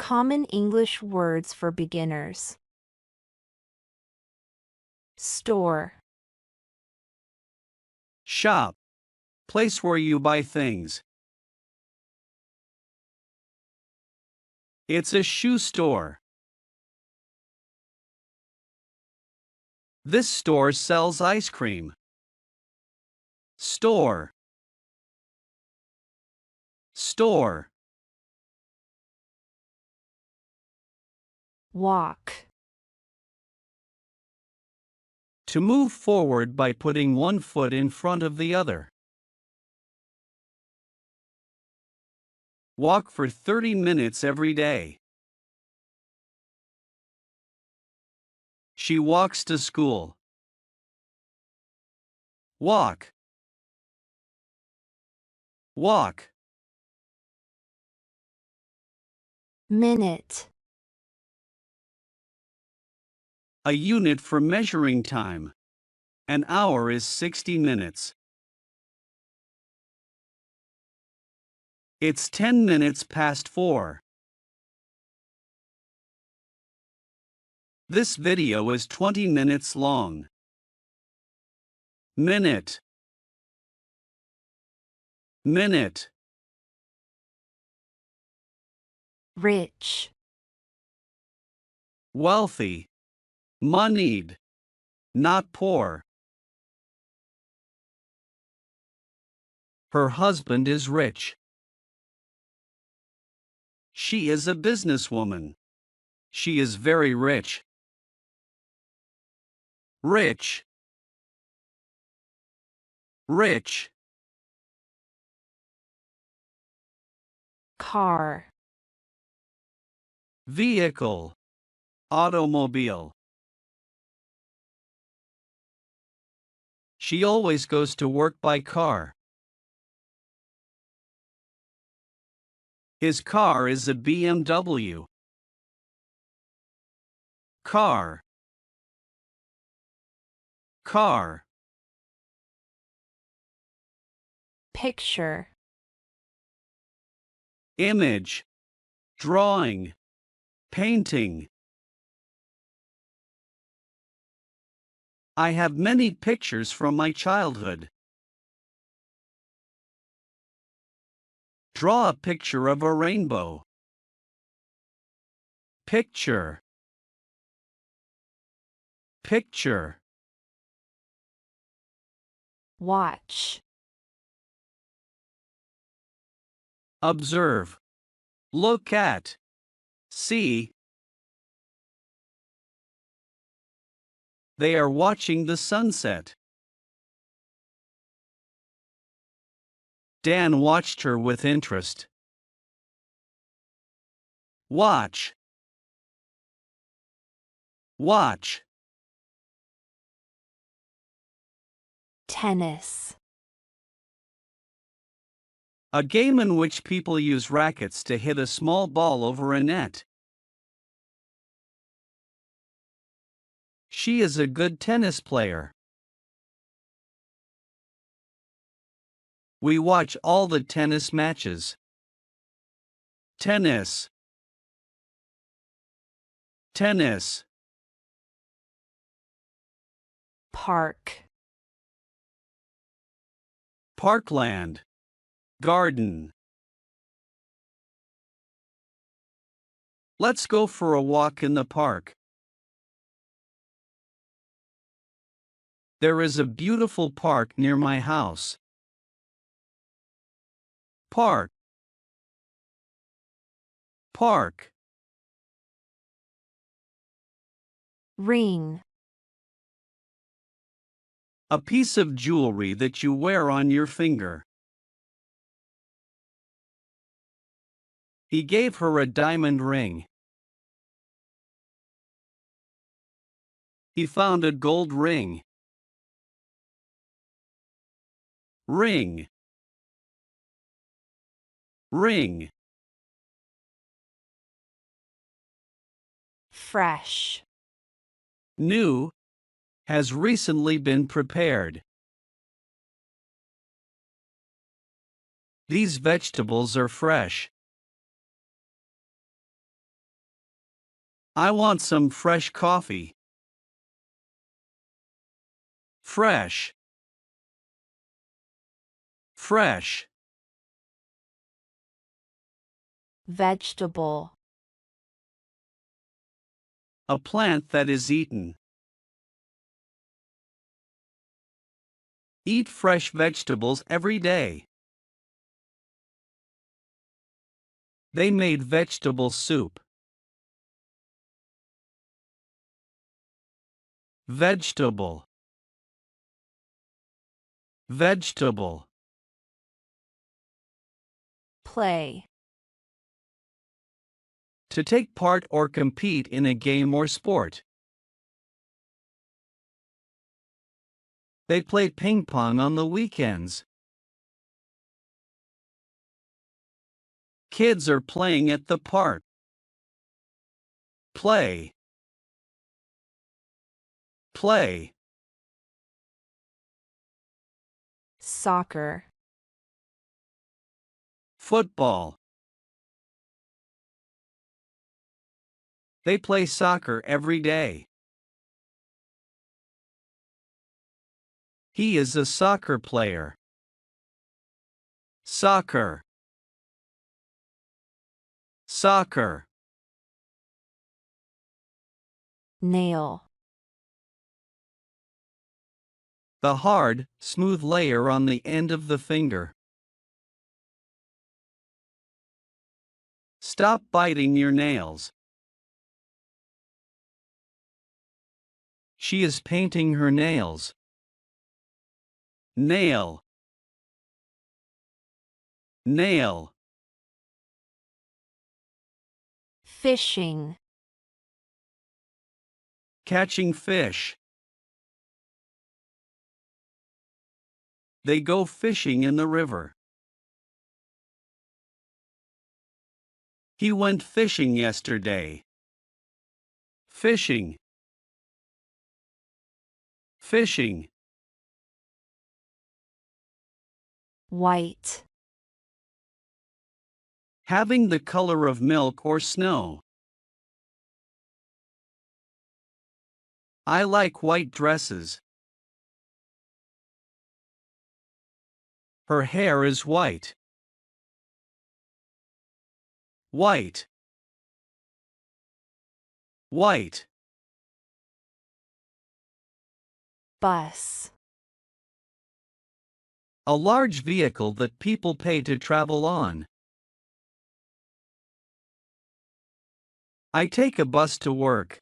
Common English words for beginners. Store. Shop. Place where you buy things. It's a shoe store. This store sells ice cream. Store. Store. Walk. To move forward by putting one foot in front of the other. Walk for 30 minutes every day. She walks to school. Walk. Walk. Minute. A unit for measuring time. An hour is 60 minutes. It's 10 minutes past 4. This video is 20 minutes long. Minute. Minute. Rich. Wealthy. Moneyed. Not poor. Her husband is rich. She is a businesswoman. She is very rich. Rich. Rich. Car. Vehicle. Automobile. She always goes to work by car. His car is a BMW. Car. Car. Picture. Image. Drawing. Painting. I have many pictures from my childhood. Draw a picture of a rainbow. Picture. Picture. Watch. Observe. Look at. See. They are watching the sunset. Dan watched her with interest. Watch. Watch. Tennis. A game in which people use rackets to hit a small ball over a net. She is a good tennis player. We watch all the tennis matches. Tennis. Tennis. Park. Parkland. Garden. Let's go for a walk in the park. There is a beautiful park near my house. Park. Park. Ring. A piece of jewelry that you wear on your finger. He gave her a diamond ring. He found a gold ring. Ring. Ring. Fresh. New. Has recently been prepared. These vegetables are fresh. I want some fresh coffee. Fresh. Fresh. Vegetable. A plant that is eaten. Eat fresh vegetables every day. They made vegetable soup. Vegetable. Vegetable. Play. To take part or compete in a game or sport. They play ping pong on the weekends. Kids are playing at the park. Play. Play. Soccer. Football. They play soccer every day. He is a soccer player. Soccer. Soccer. Nail. The hard, smooth layer on the end of the finger. Stop biting your nails. She is painting her nails. Nail. Nail. Fishing. Catching fish. They go fishing in the river. He went fishing yesterday. Fishing. Fishing. White. Having the color of milk or snow. I like white dresses. Her hair is white. White. White. Bus. A large vehicle that people pay to travel on. I take a bus to work.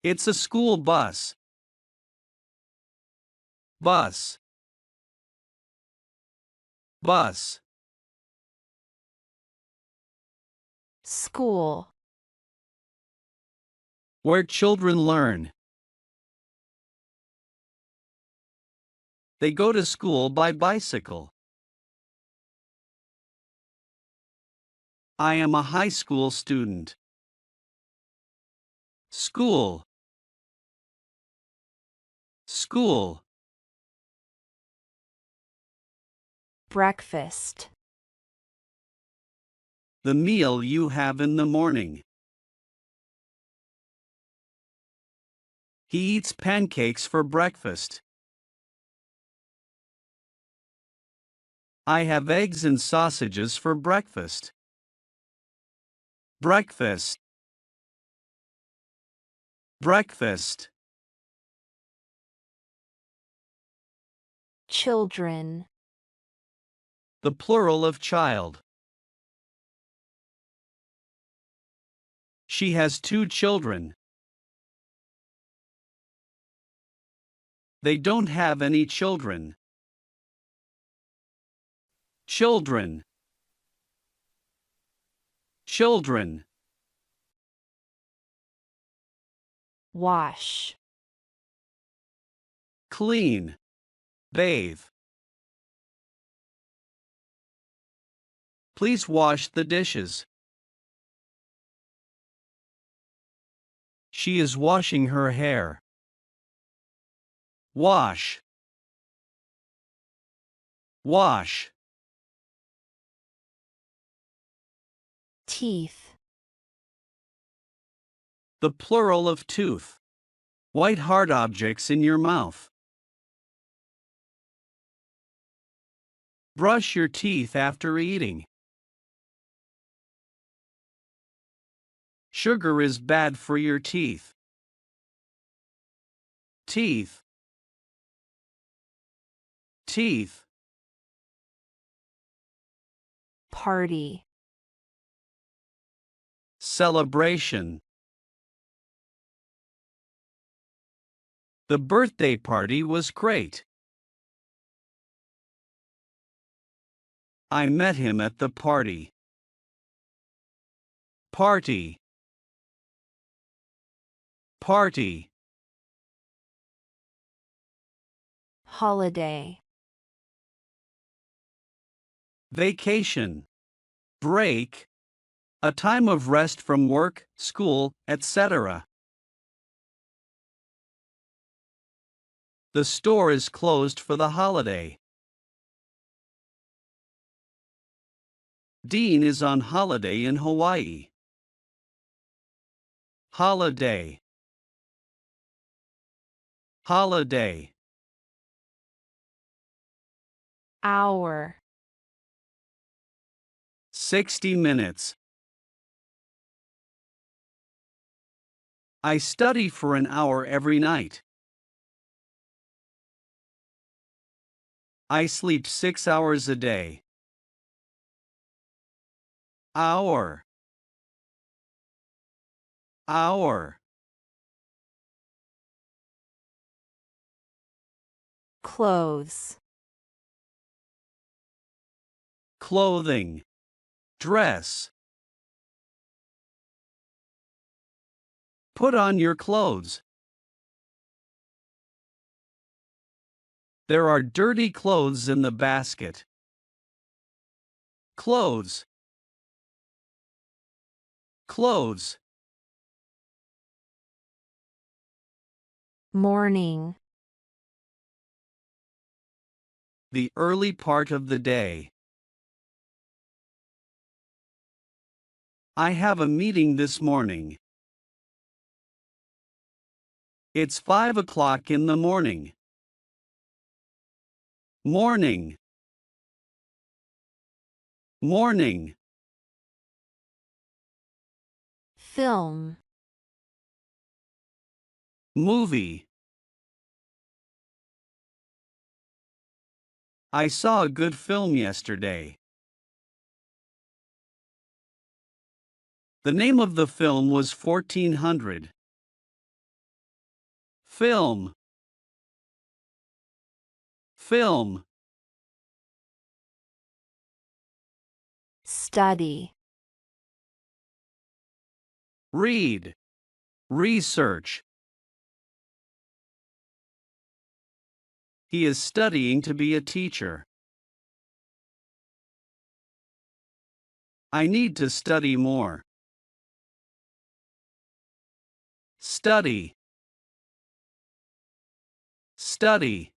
It's a school bus. Bus. Bus. School. Where children learn. They go to school by bicycle. I am a high school student. School. School. Breakfast. The meal you have in the morning. He eats pancakes for breakfast. I have eggs and sausages for breakfast. Breakfast. Breakfast. Children. The plural of child. She has 2 children. They don't have any children. Children. Children. Wash. Clean. Bathe. Please wash the dishes. She is washing her hair. Wash. Wash. teeth, The plural of tooth. White hard objects in your mouth. Brush your teeth after eating. Sugar is bad for your teeth. Teeth. Teeth. party, Celebration. The birthday party was great. I met him at the party. Party. Party. holiday, Vacation. Break. A time of rest from work, school, etc. The store is closed for the holiday. Dean is on holiday in Hawaii. Holiday. Holiday. hour, 60 minutes. I study for an hour every night. I sleep 6 hours a day. Hour. Hour. clothes, Clothing. Dress. Put on your clothes. There are dirty clothes in the basket. Clothes. Clothes. morning, The early part of the day. I have a meeting this morning. It's 5 o'clock in the morning. Morning. Morning. film, Movie. I saw a good film yesterday. The name of the film was 1400. Film. Film. study, Read. Research. He is studying to be a teacher. I need to study more. Study. Study.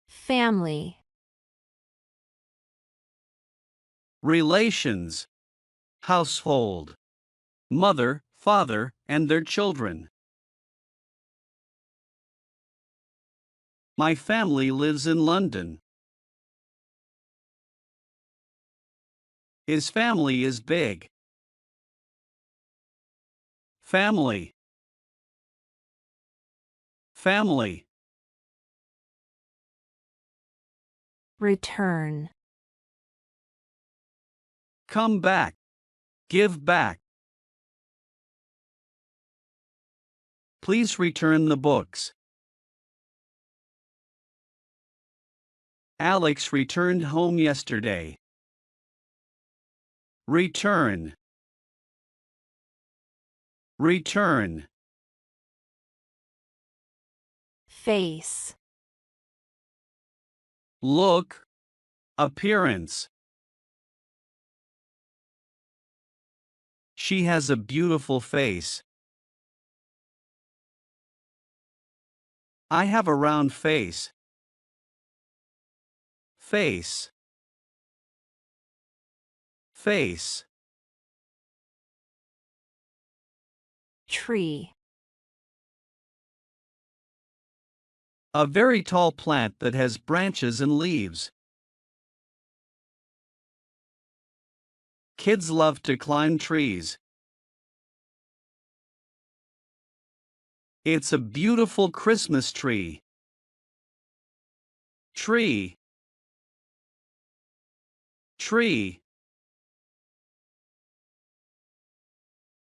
family, Relations. Household. Mother, father, and their children. My family lives in London. His family is big. Family. Family. return, Come back. Give back. Please return the books. Alex returned home yesterday. Return. Return. face, Look. Appearance. She has a beautiful face. I have a round face. Face. face, tree, a very tall plant that has branches and leaves. Kids love to climb trees. It's a beautiful Christmas tree. Tree, tree,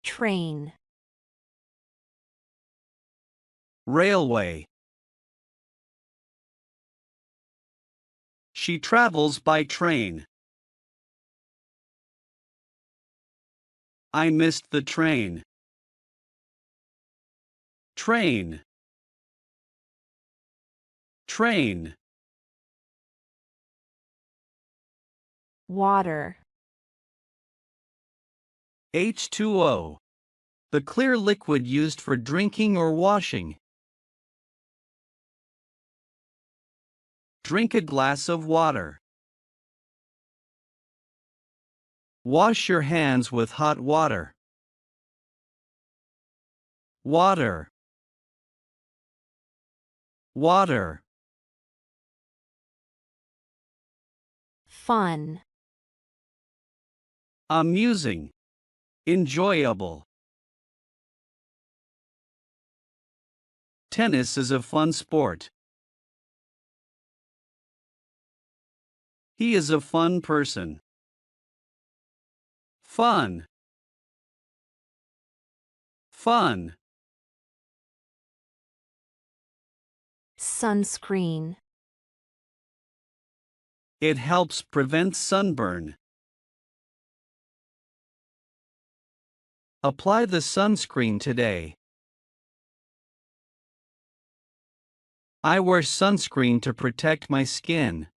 train, railway. She travels by train. I missed the train. Train, train, water, H2O. The clear liquid used for drinking or washing. Drink a glass of water. Wash your hands with hot water. Water, water. fun, Amusing, enjoyable. Tennis is a fun sport. He is a fun person. Fun, fun. sunscreen, It helps prevent sunburn. Apply the sunscreen today. I wear sunscreen to protect my skin.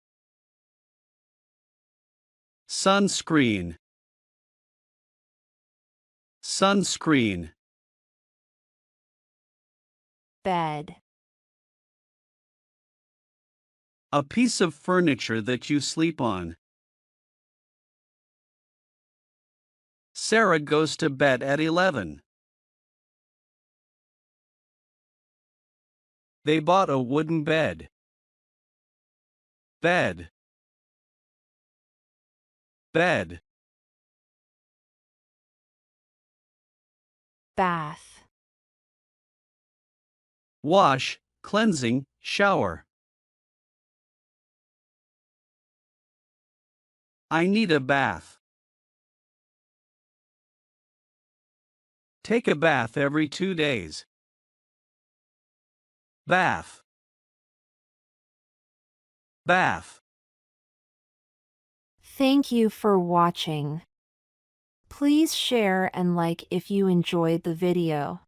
Sunscreen, sunscreen. bed, A piece of furniture that you sleep on. Sarah goes to bed at 11. They bought a wooden bed. Bed, bed. bath, Wash, cleansing, shower. I need a bath. Take a bath every 2 days. Bath, bath. Thank you for watching. Please share and like if you enjoyed the video.